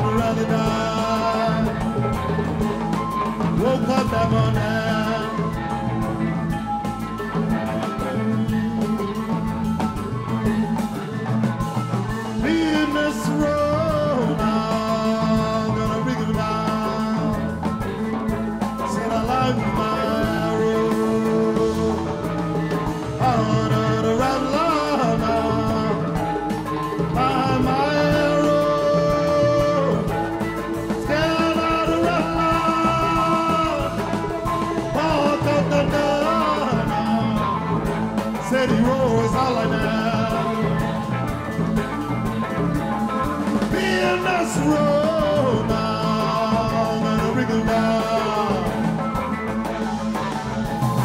the rally died. Woke up that morning, me in this road now, gonna bring it down. Said I like my road, I wanna the right line now. My road, stand out the right line. Walk up the door now. Said he roars all like that. This road now, gonna bring him down.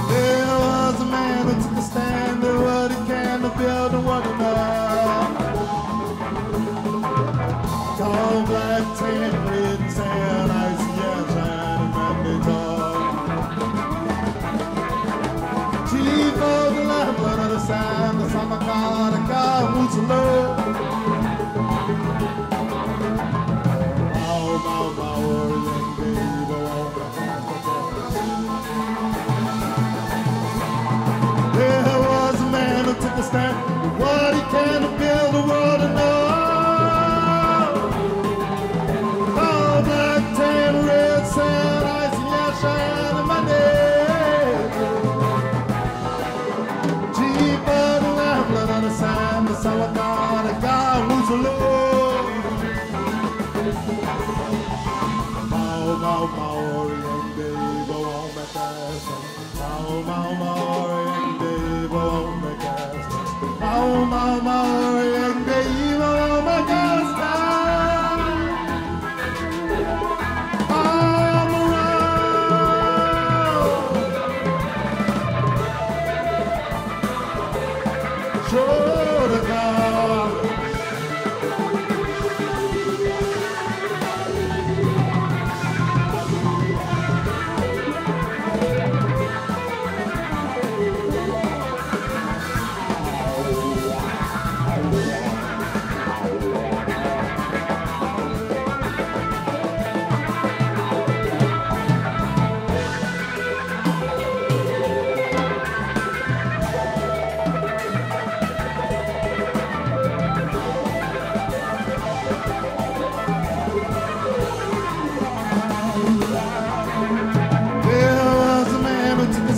There was a man who took a stand to what he can to build and what he knows. Tall, black, tan, red, tan, icy, and shining, and they talk. Chief of the lamp, blood of the sand, the summer car, the car moves low. There was a man who took a stand for what he can to build the world and know. All black, tan, red, sand, icy, and shine in my name. Cheap of the lamp, blood on the sand, the summer god, the God who's alone. Mau Oriang Deva on my cast. Mau Oriang Deva on my cast. Mau Oriang Deva on my cast. I'm around. Show the car.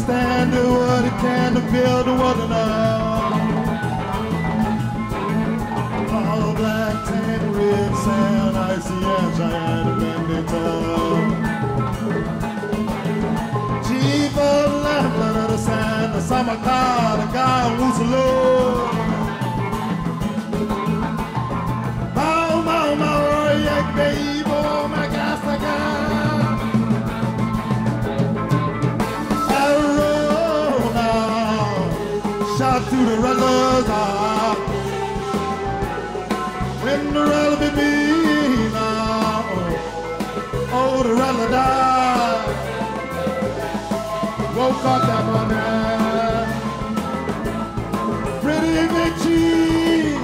Stand to what it can to build the world enough. All black, tan, red, sand, icy, and giant, and they talk. Chief of the lamp, blood of the sand, the summer car, the guy who's alone. Mau, yak, baby, oh my gosh, the guy. Shout to the rattlers, when the rattler be me now, oh the rattler died. Woke up that morning, pretty big cheese,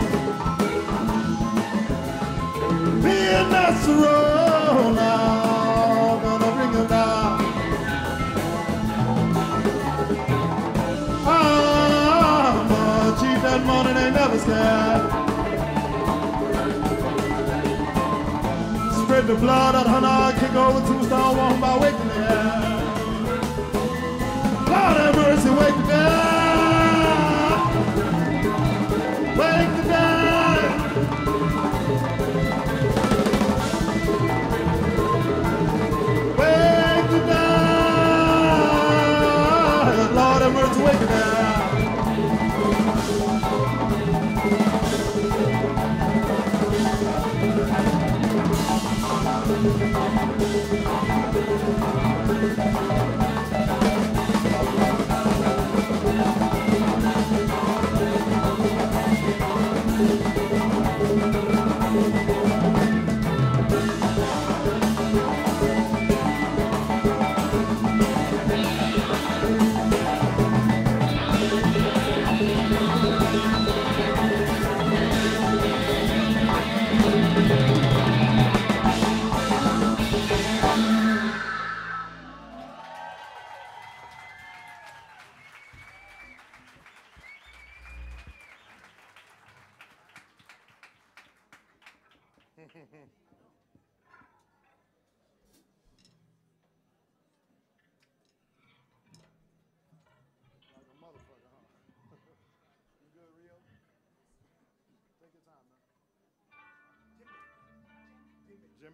being that's the road now, gonna bring him down. That morning ain't never scared. Spread the blood out of her now, kick over tombstone, walking by waking the air. Lord have mercy, wake the dead. Wake the dead. Wake the dead. Lord have mercy, wake the dead.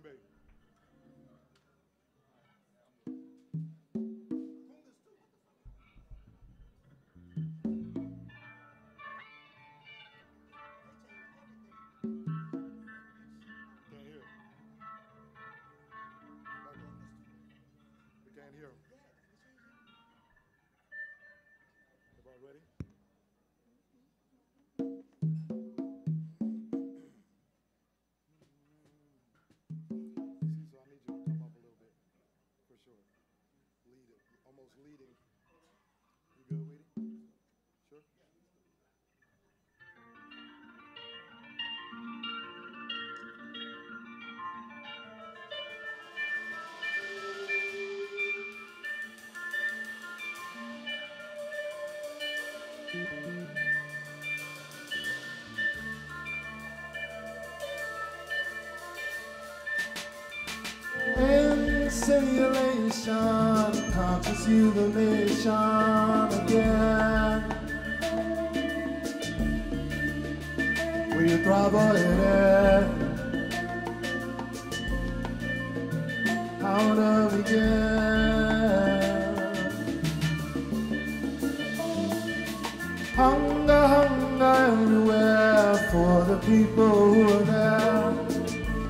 We can't hear him. Everybody ready? So I need you to come up a little bit, for sure. Lead it, almost leading. You good, Weedy? Sure? In simulation, conscious illumination again. Will you thrive on it? How to begin? Hunger, hunger everywhere for the people who are there.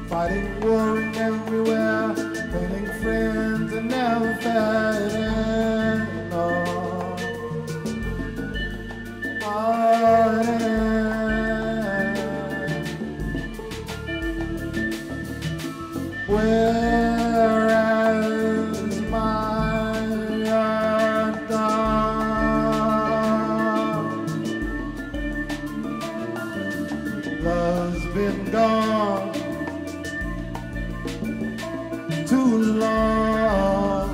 Fighting, warring everywhere, making friends and never fighting. No. Whereas my gone, love's been gone too long.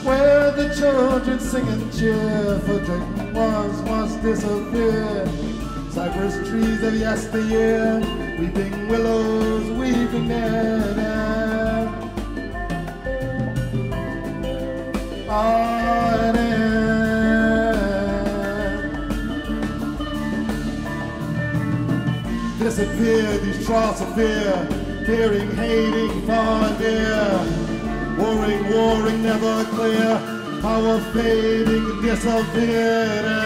Where the children sing and cheer for drinking ones must disappear. Cypress trees of yesteryear, weeping willows, weeping there. Disappear, these troughs of fear, fearing, hating, far and near. Warring, warring, never clear, power fading, disappearing.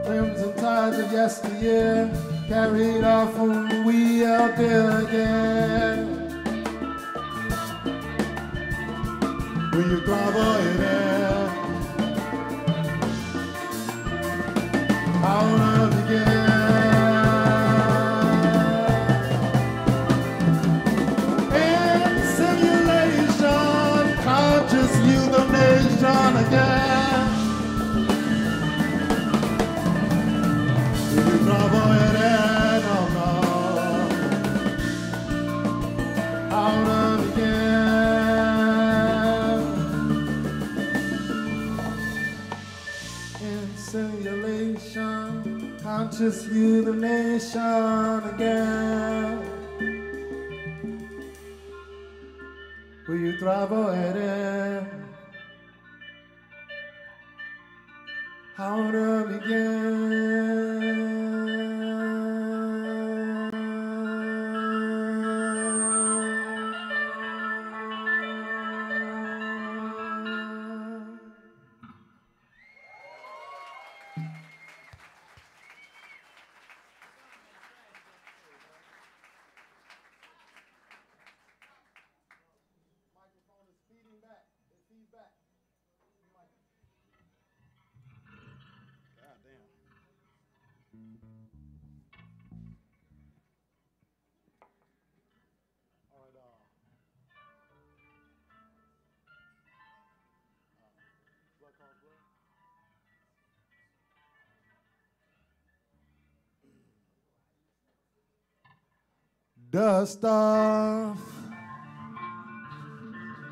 Crimson tides of yesteryear, carried off when we are there again. Will you travel in air? How to begin? In simulation, conscious illumination again. Will you travel in air? No, no. How to begin? Simulation, conscious illumination again. Will you thrive or it? How to begin? Dust off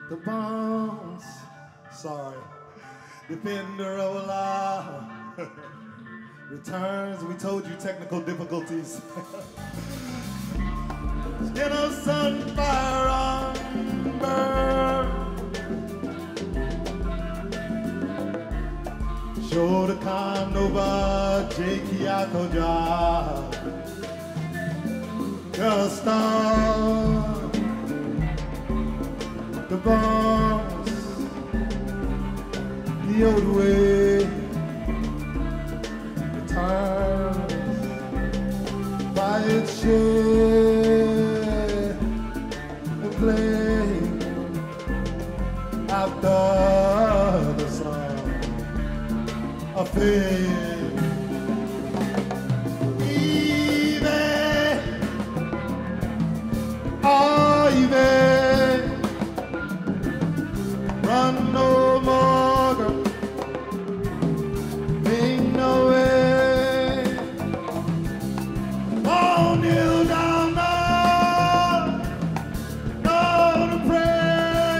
the bones. Sorry. Defender of Allah returns. We told you technical difficulties. Skin of sun, fire on the Canova XIAN. Just start the boss, the old way, the time by its share and play after the sun a fade. Run no more, girl. Ain't no way. Won't kneel down now, to pray.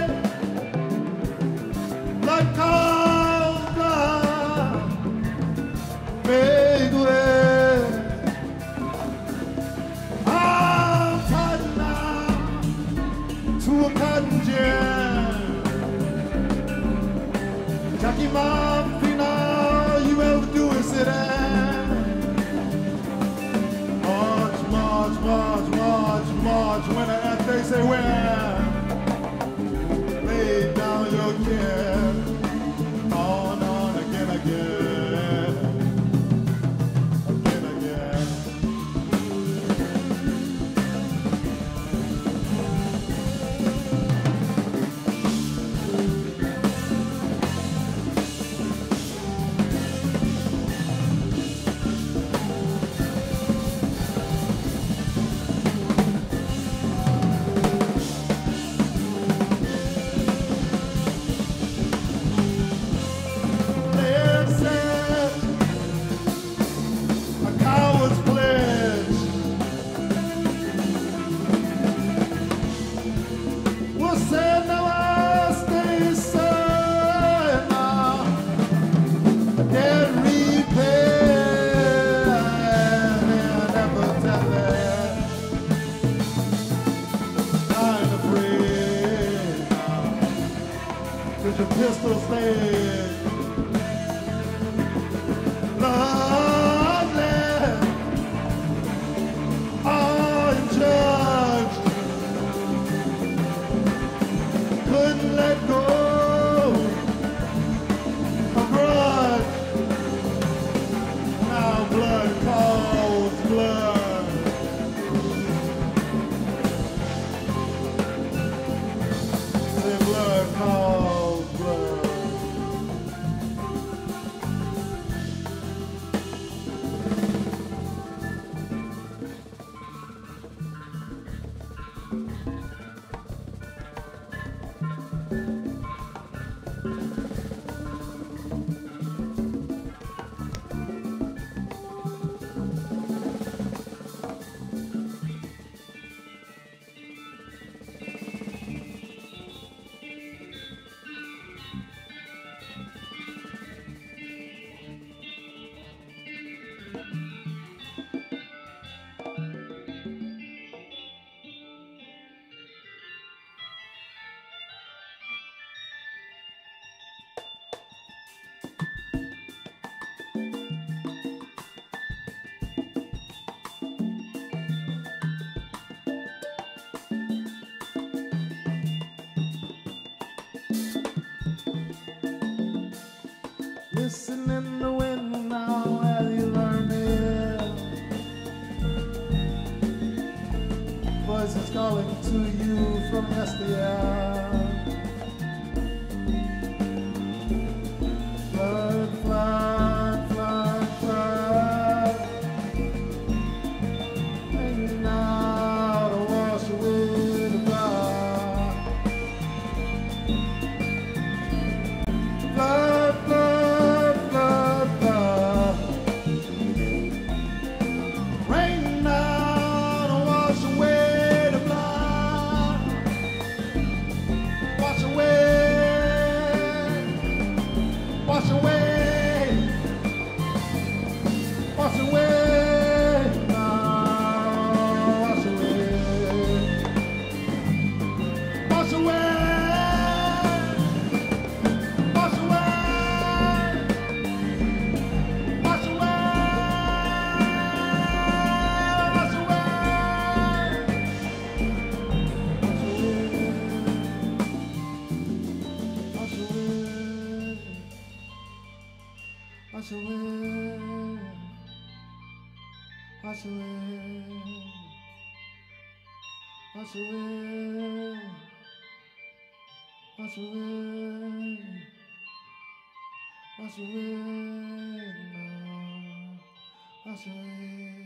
Blood calls blood, make way. I'm tied now to a cotton gin. Jackie Mafina, you ever do is sit down. March, march, march, march, march. When they say where, lay down your care. On again, again, again, again. Your pistols dead. Bloodless, unjudged, couldn't let go of grudge. Now blood calls blood. Say blood calls. Listen in the wind now as you learn it. Voices calling to you from yesteryear. Flood, flood, flood, flood. Hanging out to wash away the blood. Flood, flood. Rain down and wash away the blood. wash away, wash away, wash away, wash away, wash away, no, wash away.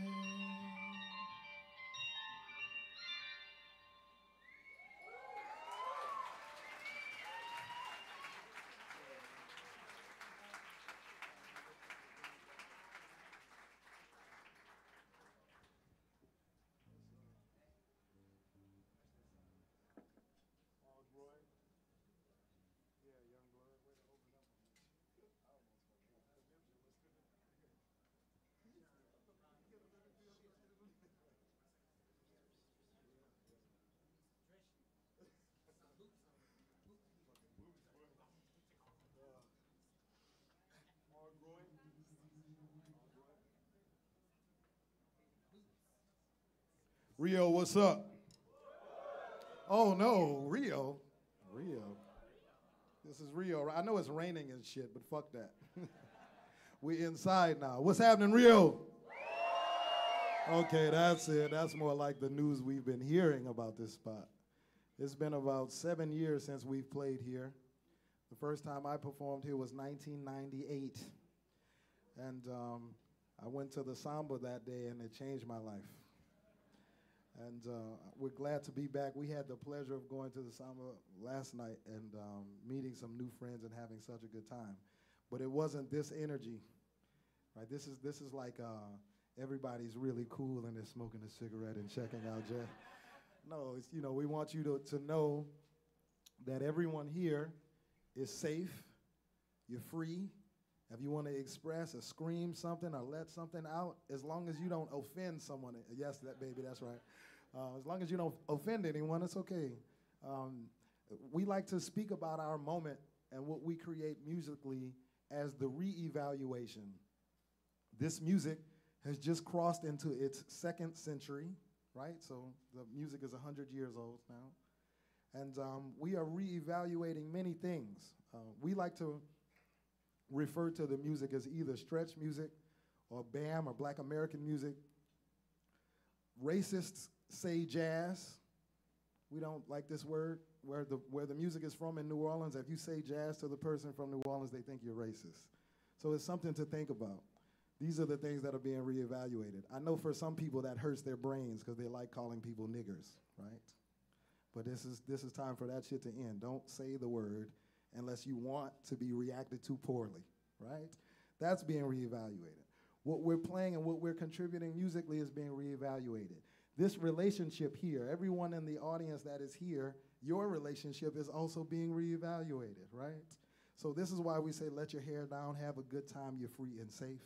Rio, what's up? Oh no, Rio. Rio. This is Rio. I know it's raining and shit, but fuck that. We inside now. What's happening, Rio? Okay, that's it. That's more like the news we've been hearing about this spot. It's been about 7 years since we've played here. The first time I performed here was 1998. And I went to the Samba that day and it changed my life. And we're glad to be back. We had the pleasure of going to the Samba last night and meeting some new friends and having such a good time. But it wasn't this energy, right? This is like everybody's really cool and they're smoking a cigarette and checking out jazz. No, it's, you know, we want you to know that everyone here is safe, you're free. If you want to express or scream something or let something out, as long as you don't offend someone, yes, that baby, that's right. As long as you don't offend anyone, it's okay. We like to speak about our moment and what we create musically as the re-evaluation. This music has just crossed into its 2nd century, right? So the music is 100 years old now. And we are re-evaluating many things. We like to refer to the music as either stretch music or BAM or Black American music. Racists say jazz. We don't like this word. Where the music is from in New Orleans, if you say jazz to the person from New Orleans, they think you're racist. So it's something to think about. These are the things that are being reevaluated. I know for some people that hurts their brains because they like calling people niggers, right? But this is time for that shit to end. Don't say the word unless you want to be reacted to poorly, right? That's being reevaluated. What we're playing and what we're contributing musically is being reevaluated. This relationship here, everyone in the audience that is here, your relationship is also being reevaluated, right? So this is why we say let your hair down, have a good time, you're free and safe.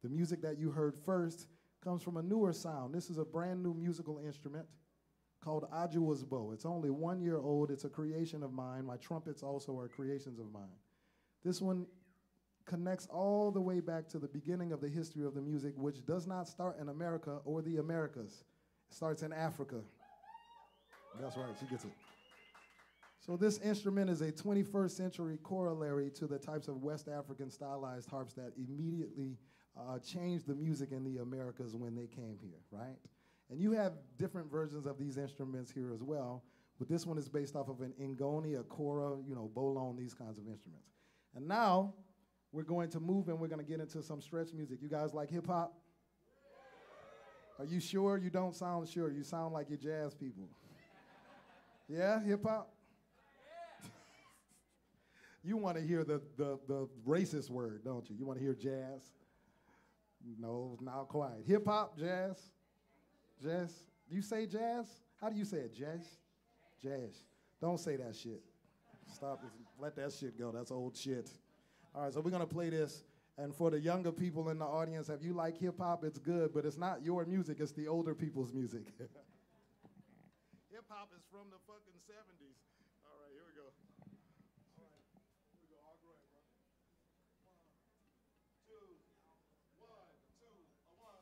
The music that you heard first comes from a newer sound. This is a brand new musical instrument called Adjuah's bow. It's only 1 year old. It's a creation of mine. My trumpets also are creations of mine. This one connects all the way back to the beginning of the history of the music, which does not start in America or the Americas. It starts in Africa. That's right, she gets it. So this instrument is a 21st century corollary to the types of West African stylized harps that immediately changed the music in the Americas when they came here, right? And you have different versions of these instruments here as well, but this one is based off of an ngoni, a kora, you know, bolon, these kinds of instruments. And now we're going to move and we're going to get into some stretch music. You guys like hip hop? Are you sure? You don't sound sure. You sound like you're jazz people. Yeah, hip hop? You want to hear the racist word, don't you? You want to hear jazz? No, not quite. Hip hop, jazz? Jazz? Do you say jazz? How do you say it? Jazz? Jazz. Don't say that shit. Stop. Let that shit go. That's old shit. All right, so we're going to play this. And for the younger people in the audience, if you like hip hop, it's good, but it's not your music. It's the older people's music. Hip hop is from the fucking 70s. All right, here we go. All right, here we go. All right, bro. 1, 2, 1.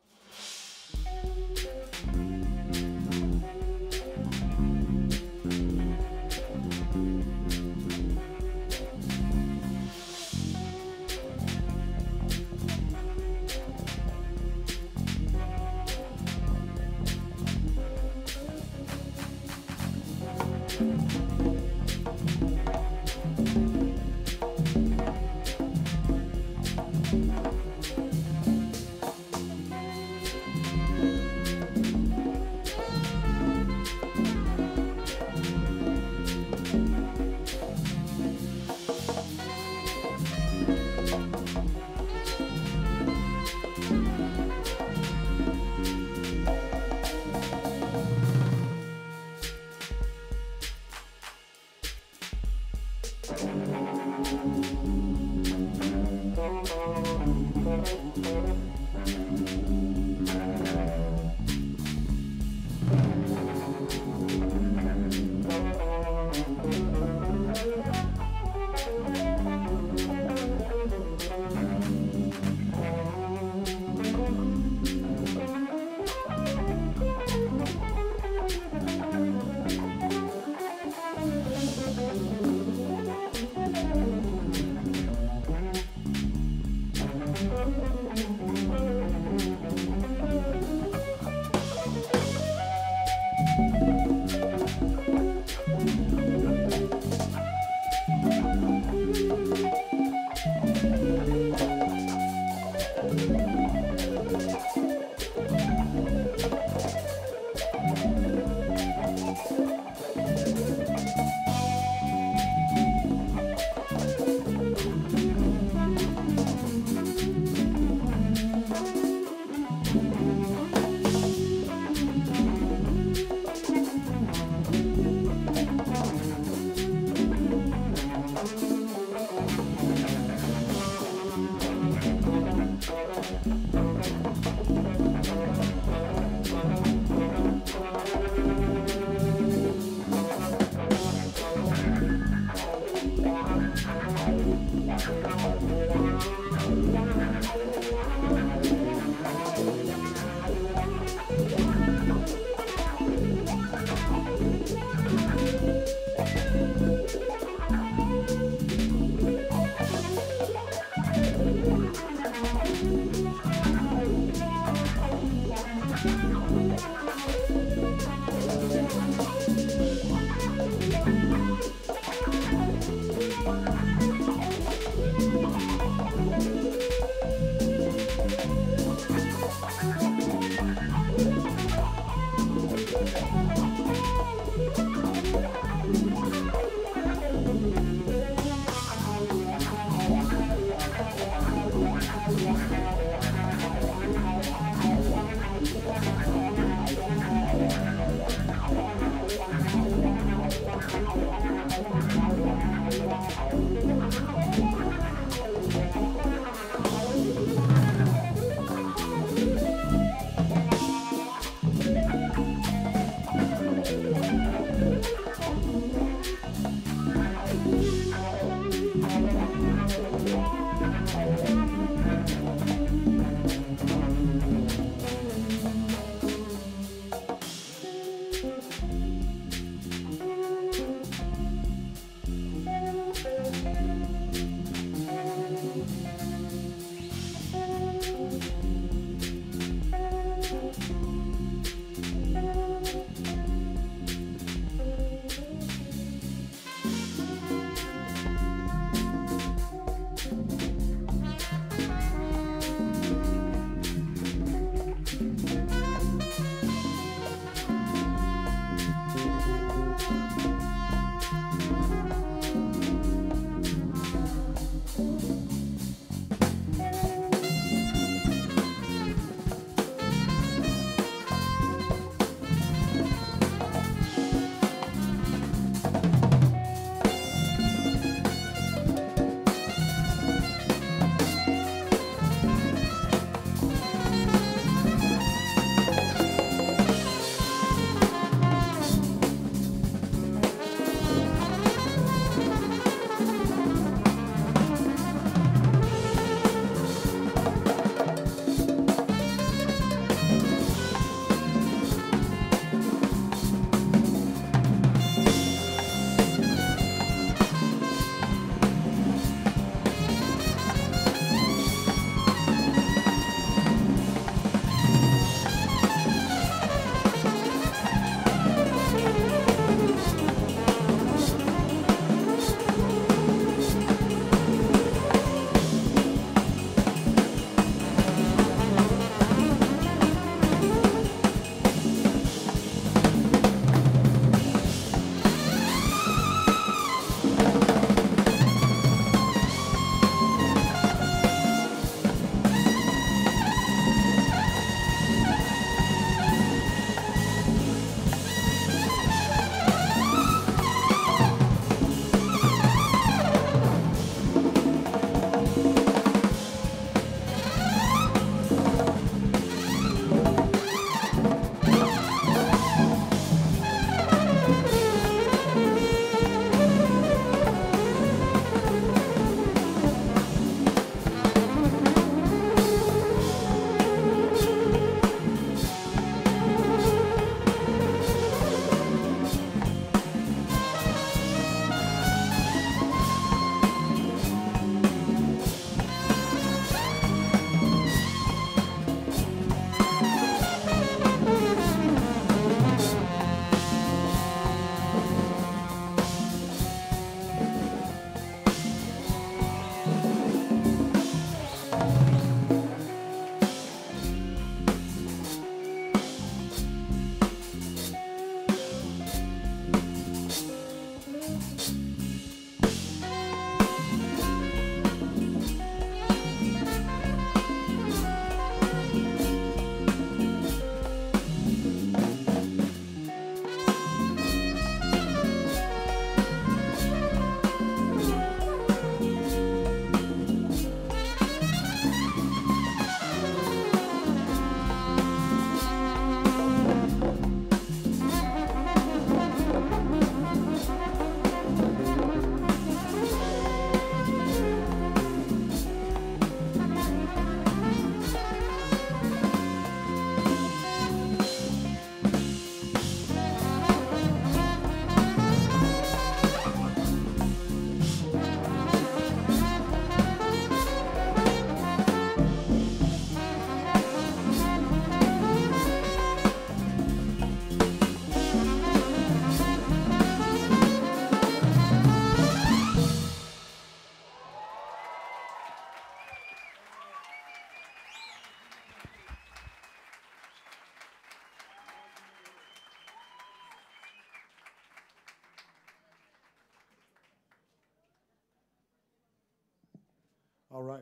All right.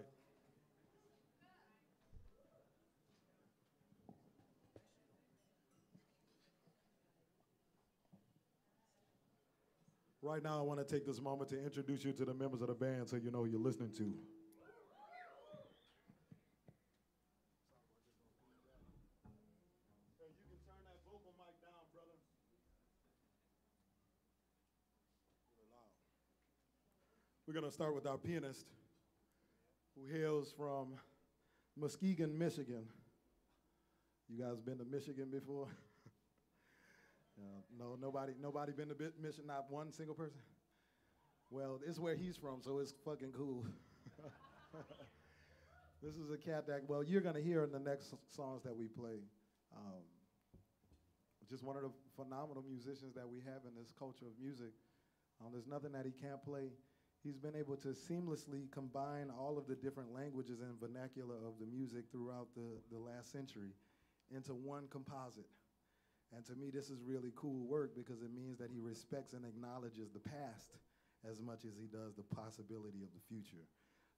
Right now, I want to take this moment to introduce you to the members of the band so you know who you're listening to. Hey, you can turn that vocal mic down, brother. We're going to start with our pianist, who hails from Muskegon, Michigan. You guys been to Michigan before? No, nobody been to Michigan, not one single person? Well, it's where he's from, so it's fucking cool. This is a cat that, well, you're gonna hear in the next songs that we play. Just one of the phenomenal musicians that we have in this culture of music. There's nothing that he can't play. He's been able to seamlessly combine all of the different languages and vernacular of the music throughout the last century into one composite. And to me, this is really cool work because it means that he respects and acknowledges the past as much as he does the possibility of the future.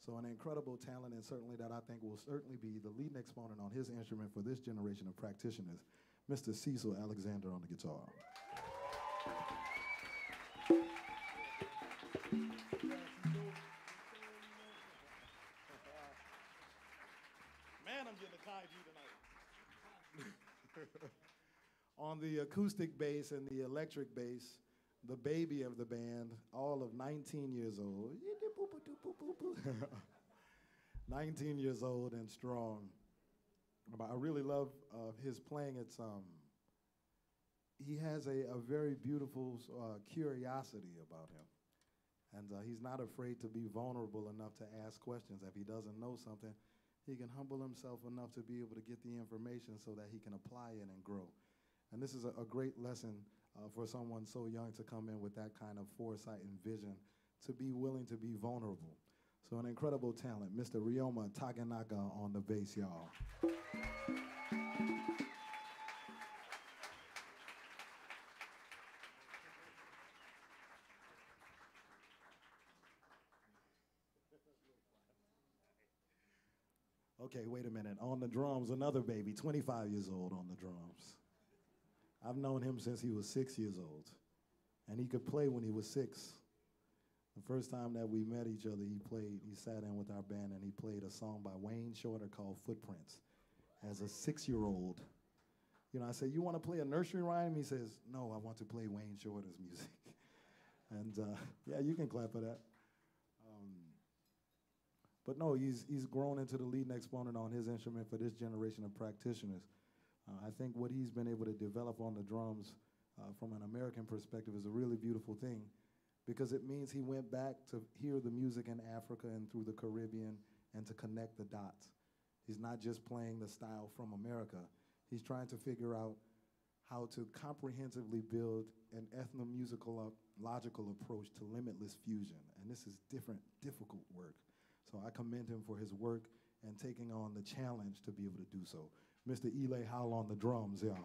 So an incredible talent, and certainly that I think will certainly be the leading exponent on his instrument for this generation of practitioners, Mr. Cecil Alexander on the guitar. Man, I'm getting a kaiju tonight. On the acoustic bass and the electric bass, the baby of the band, all of 19 years old. 19 years old and strong. I really love his playing. He has a very beautiful curiosity about him. And he's not afraid to be vulnerable enough to ask questions. If he doesn't know something, he can humble himself enough to be able to get the information so that he can apply it and grow. And this is a great lesson for someone so young to come in with that kind of foresight and vision, to be willing to be vulnerable. So an incredible talent, Mr. Rio Apresenta on the bass, y'all. Okay, wait a minute. On the drums, another baby, 25 years old on the drums. I've known him since he was 6 years old, and he could play when he was 6. The first time that we met each other, he sat in with our band and he played a song by Wayne Shorter called Footprints as a 6-year-old. You know, I said, you want to play a nursery rhyme? He says, no, I want to play Wayne Shorter's music. And yeah, you can clap for that. But no, he's grown into the leading exponent on his instrument for this generation of practitioners. I think what he's been able to develop on the drums from an American perspective is a really beautiful thing, because it means he went back to hear the music in Africa and through the Caribbean and to connect the dots. He's not just playing the style from America. He's trying to figure out how to comprehensively build an ethnomusical logical approach to limitless fusion. And this is difficult work. So I commend him for his work and taking on the challenge to be able to do so. Mr. Eli Howell on the drums, y'all.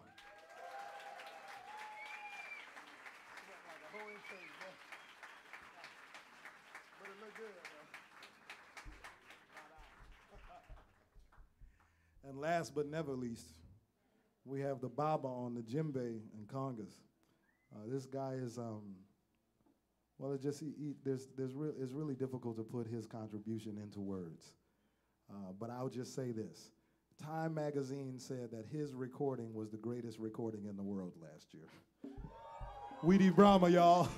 And last but never least, we have the Baba on the djembe and congas. This guy is, well, it's really difficult to put his contribution into words. But I'll just say this. Time magazine said that his recording was the greatest recording in the world last year. Weedy Brahma, y'all.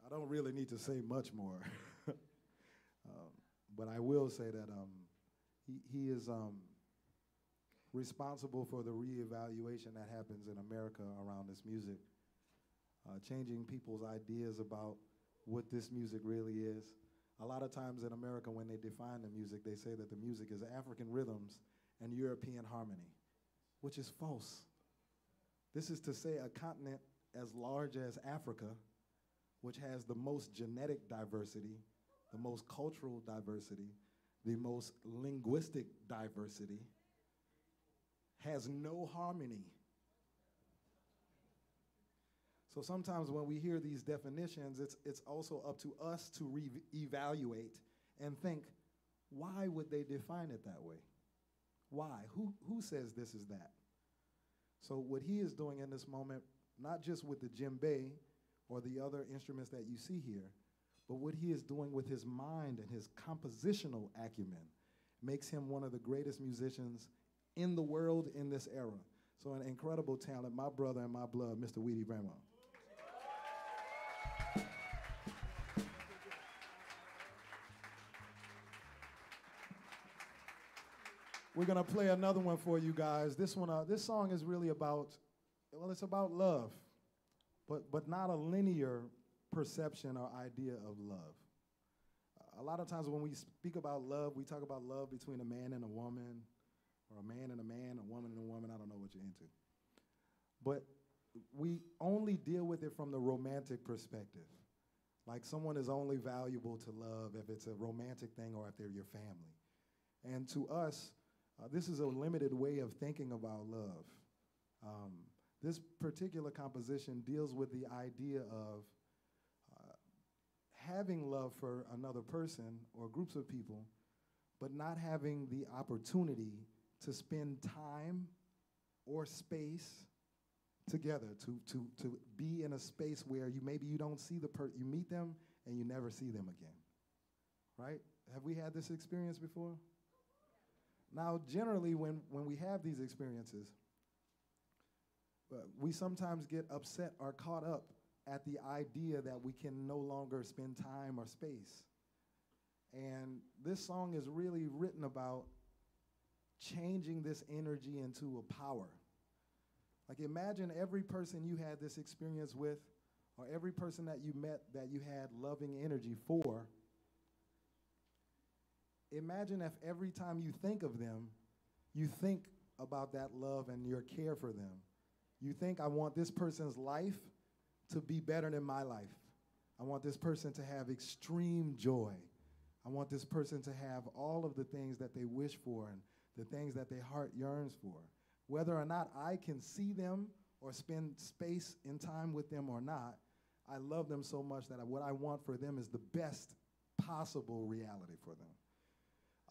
I don't really need to say much more. But I will say that he is responsible for the reevaluation that happens in America around this music, changing people's ideas about what this music really is. A lot of times in America, when they define the music, they say that the music is African rhythms and European harmony, which is false. This is to say a continent as large as Africa, which has the most genetic diversity, the most cultural diversity, the most linguistic diversity, has no harmony. So sometimes when we hear these definitions, it's also up to us to reevaluate and think, why would they define it that way? Why? Who says this is that? So what he is doing in this moment, not just with the djembe or the other instruments that you see here, but what he is doing with his mind and his compositional acumen makes him one of the greatest musicians in the world in this era. So an incredible talent, my brother and my blood, Mr. Weedy Bramo. We're gonna play another one for you guys. This song is really about, well, it's about love, but not a linear perception or idea of love. A lot of times when we speak about love, we talk about love between a man and a woman, or a man and a man, a woman and a woman, I don't know what you're into. But we only deal with it from the romantic perspective. Like someone is only valuable to love if it's a romantic thing or if they're your family. And to us, this is a limited way of thinking about love. This particular composition deals with the idea of having love for another person or groups of people, but not having the opportunity to spend time or space together, to be in a space where maybe you don't see you meet them and you never see them again, right? Have we had this experience before? Now, generally, when we have these experiences, we sometimes get upset or caught up at the idea that we can no longer spend time or space. And this song is really written about changing this energy into a power. Like imagine every person you had this experience with, or every person that you met that you had loving energy for. Imagine if every time you think of them, you think about that love and your care for them. You think, I want this person's life to be better than my life. I want this person to have extreme joy. I want this person to have all of the things that they wish for and the things that their heart yearns for. Whether or not I can see them or spend space in time with them or not, I love them so much that what I want for them is the best possible reality for them.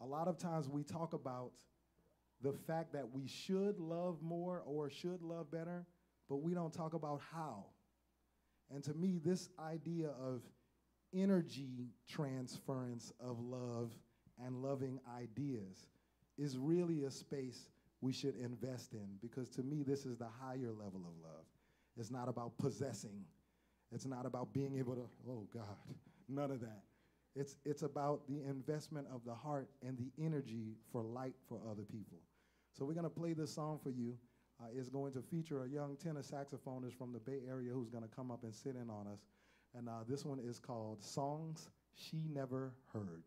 A lot of times we talk about the fact that we should love more or should love better, but we don't talk about how. And to me, this idea of energy transference of love and loving ideas is really a space we should invest in, because to me, this is the higher level of love. It's not about possessing. It's not about being able to, oh God, none of that. It's about the investment of the heart and the energy for light for other people. So we're gonna play this song for you. It's going to feature a young tenor saxophonist from the Bay Area who's gonna come up and sit in on us. And this one is called Songs She Never Heard.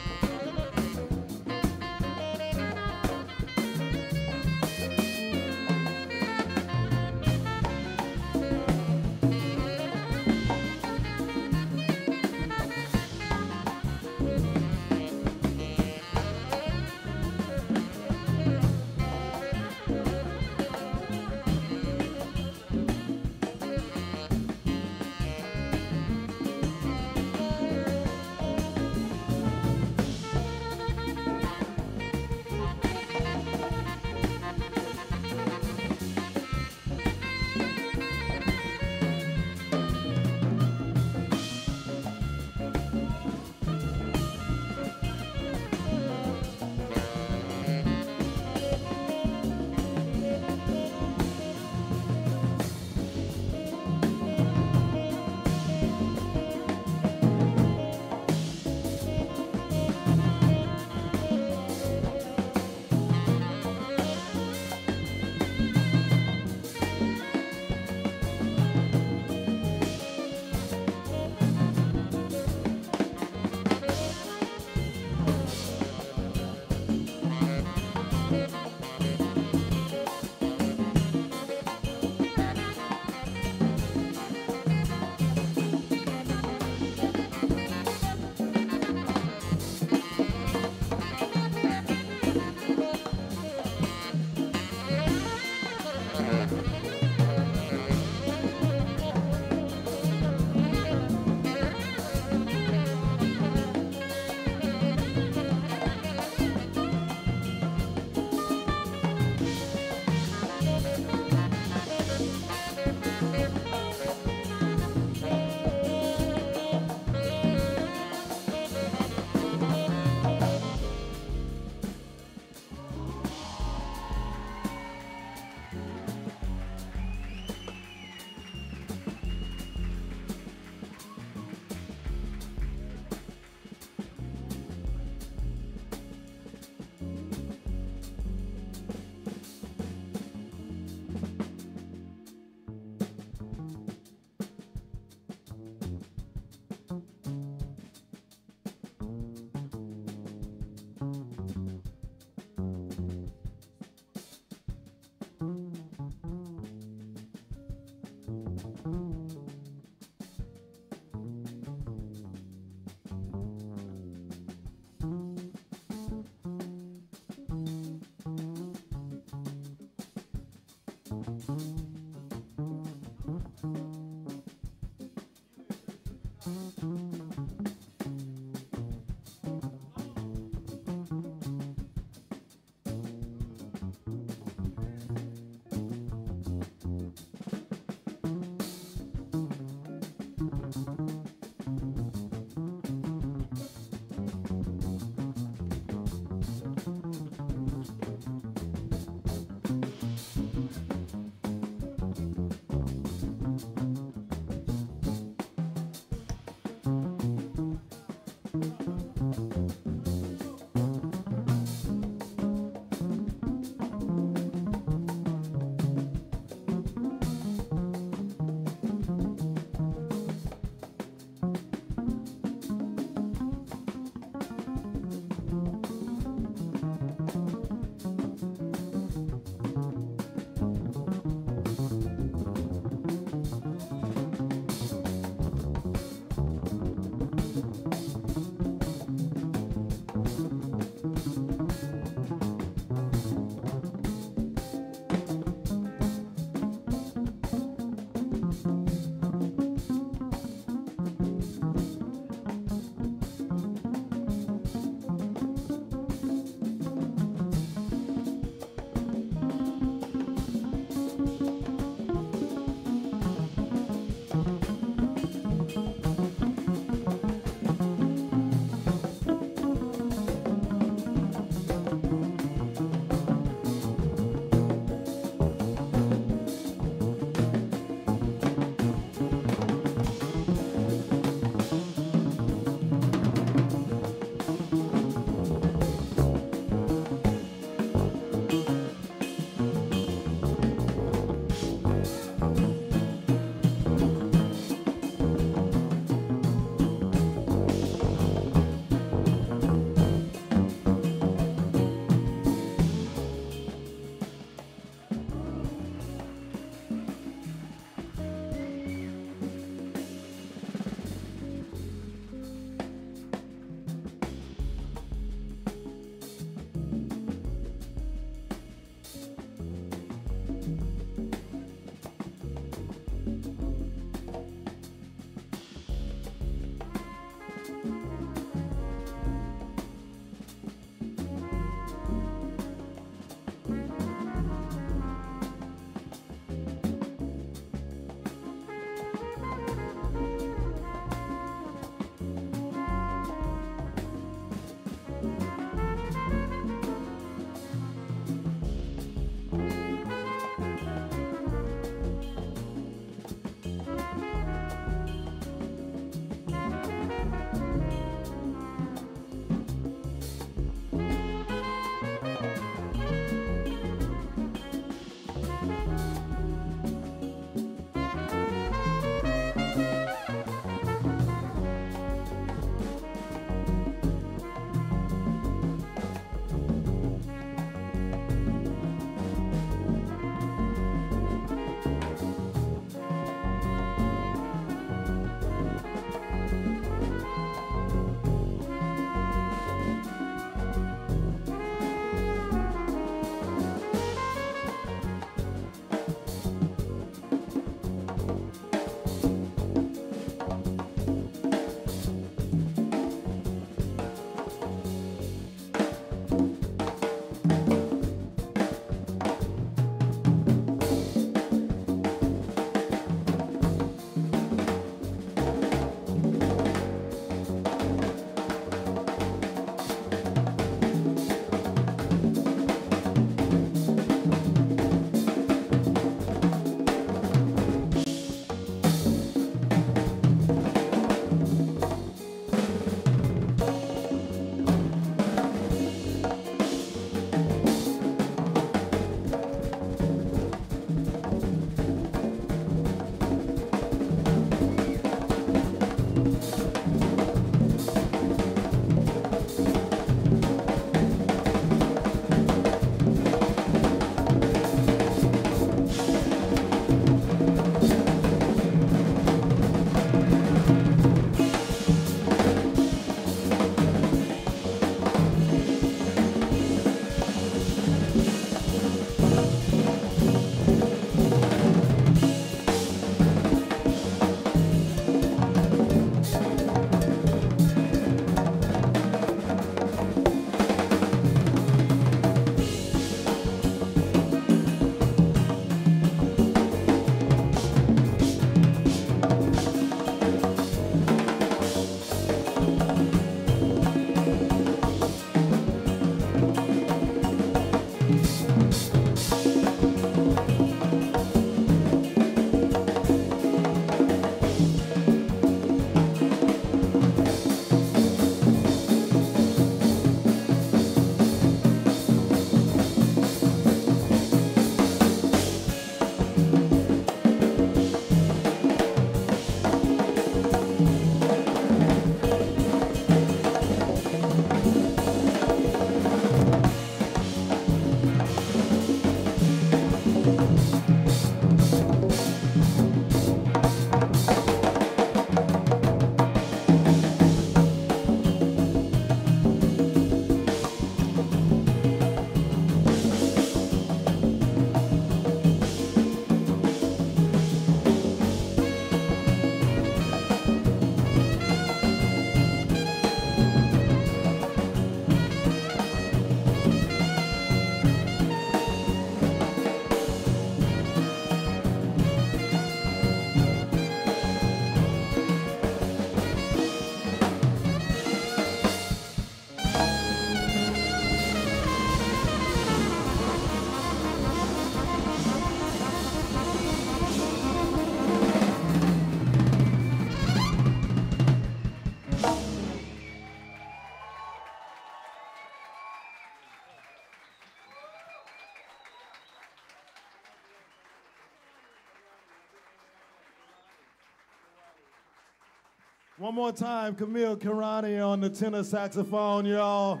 One more time, Camille Kirani on the tenor saxophone, y'all.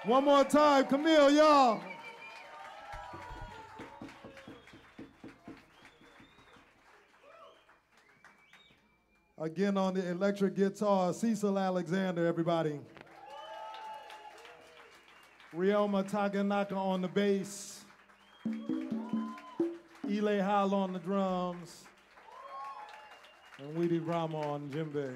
One more time, Camille, y'all. Again on the electric guitar, Cecil Alexander, everybody. Ryoma Taganaka on the bass. Ile Hall on the drums. And Weedy Brahma on djembe.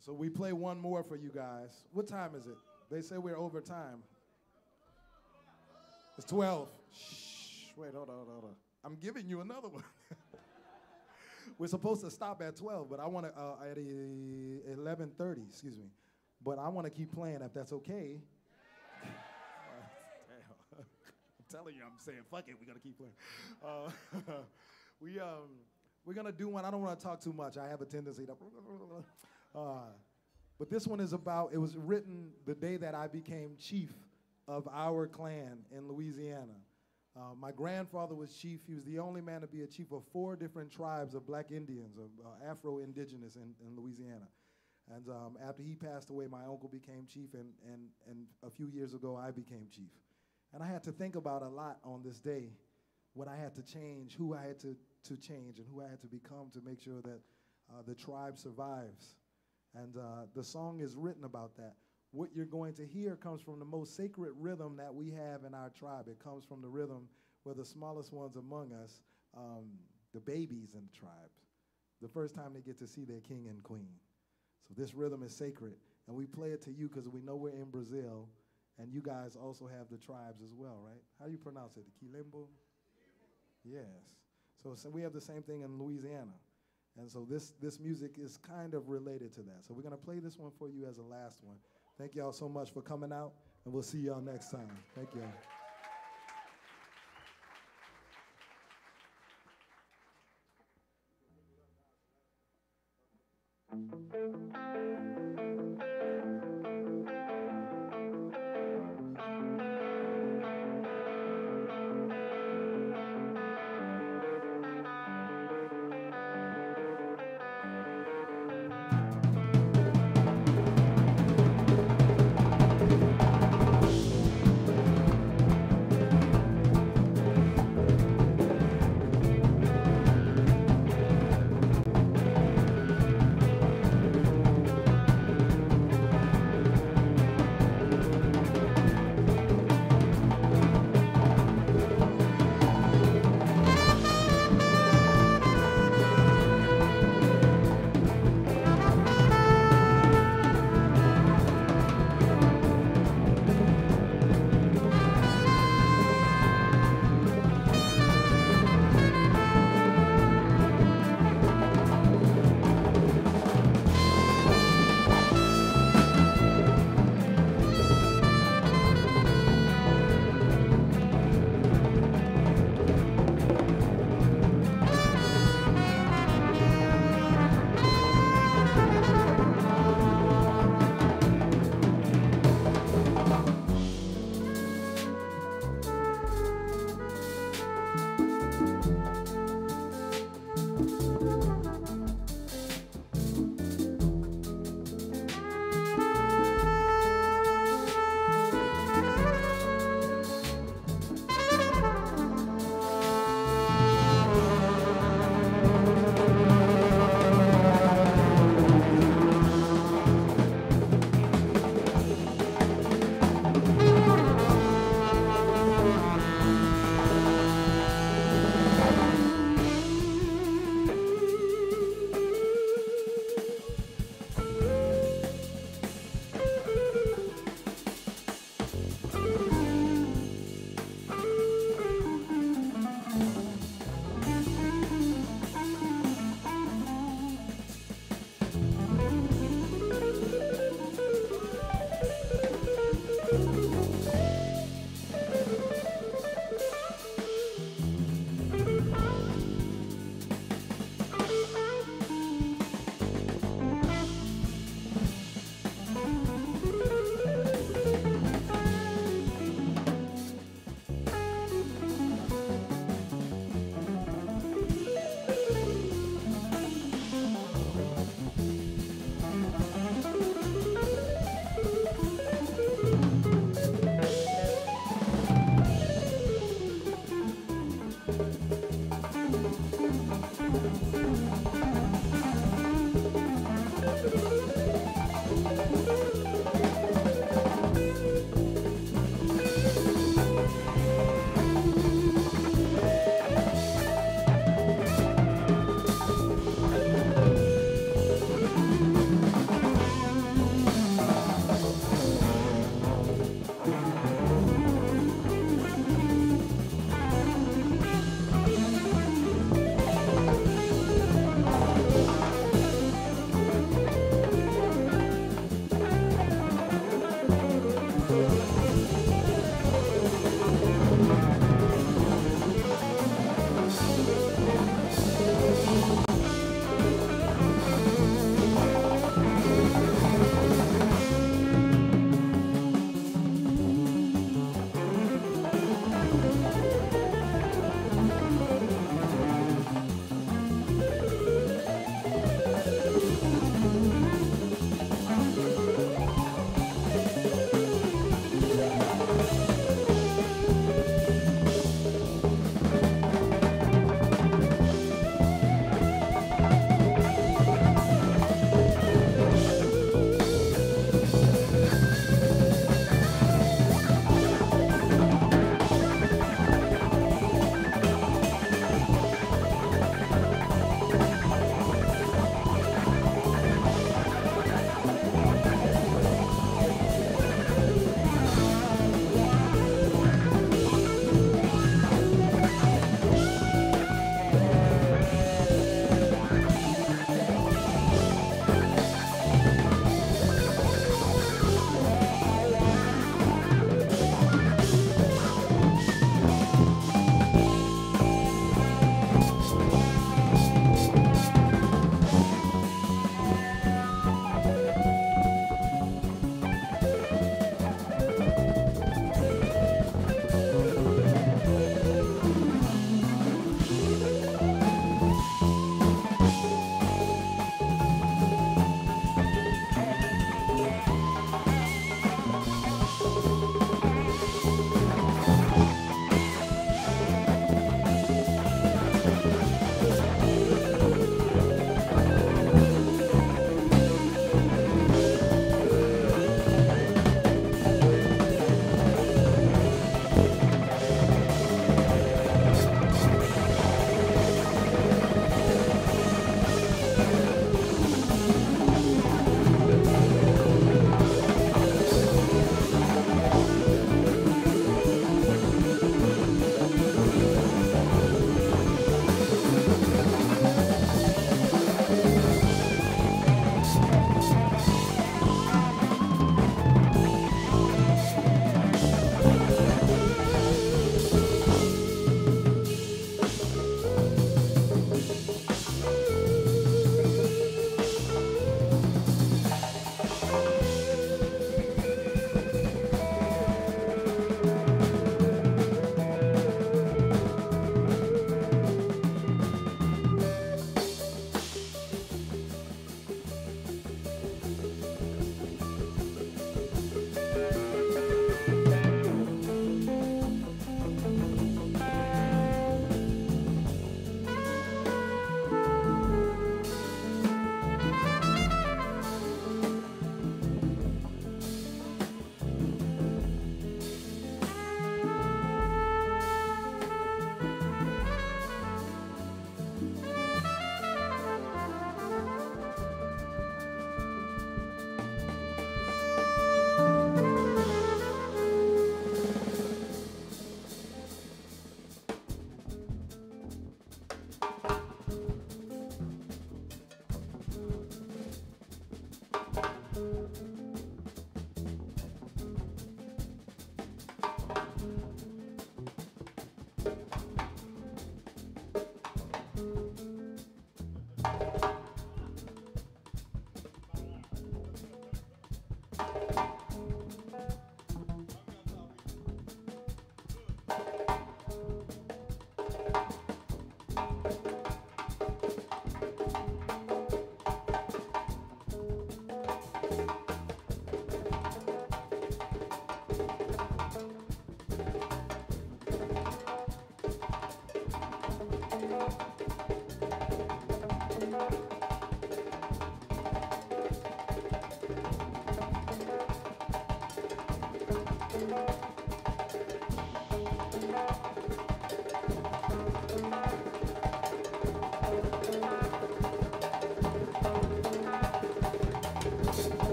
So we play one more for you guys. What time is it? They say we're over time. It's 12. Shh, wait, hold on. I'm giving you another one. We're supposed to stop at 12, but I want to, at 11:30, excuse me. But I want to keep playing if that's okay. Damn. I'm telling you, I'm saying, fuck it, we're going to keep playing. We're going to do one. I don't want to talk too much. I have a tendency to... But this one is about, it was written the day that I became chief of our clan in Louisiana. My grandfather was chief. He was the only man to be a chief of 4 different tribes of black Indians, of Afro-Indigenous in Louisiana. And after he passed away, my uncle became chief, and a few years ago, I became chief. And I had to think about a lot on this day, what I had to change, who I had to change, and who I had to become to make sure that the tribe survives. And the song is written about that. What you're going to hear comes from the most sacred rhythm that we have in our tribe. It comes from the rhythm where the smallest ones among us, the babies in the tribe, the first time they get to see their king and queen. So this rhythm is sacred, and we play it to you because we know we're in Brazil, and you guys also have the tribes as well, right? How do you pronounce it? The Quilembo? Yes. So we have the same thing in Louisiana. And so this music is kind of related to that. So we're going to play this one for you as a last one. Thank y'all so much for coming out, and we'll see y'all next time. Thank y'all.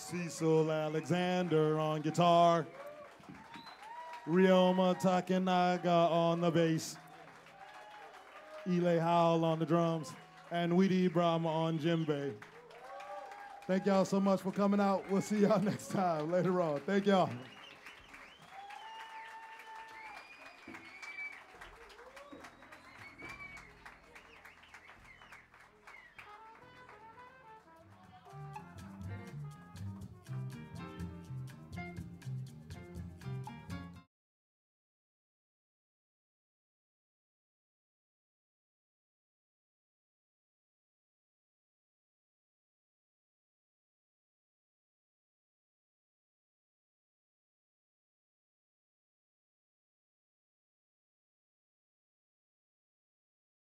Cecil Alexander on guitar. Ryoma Takenaga on the bass. Ile Howell on the drums. And Weedy Brahma on djembe. Thank y'all so much for coming out. We'll see y'all next time later on. Thank y'all.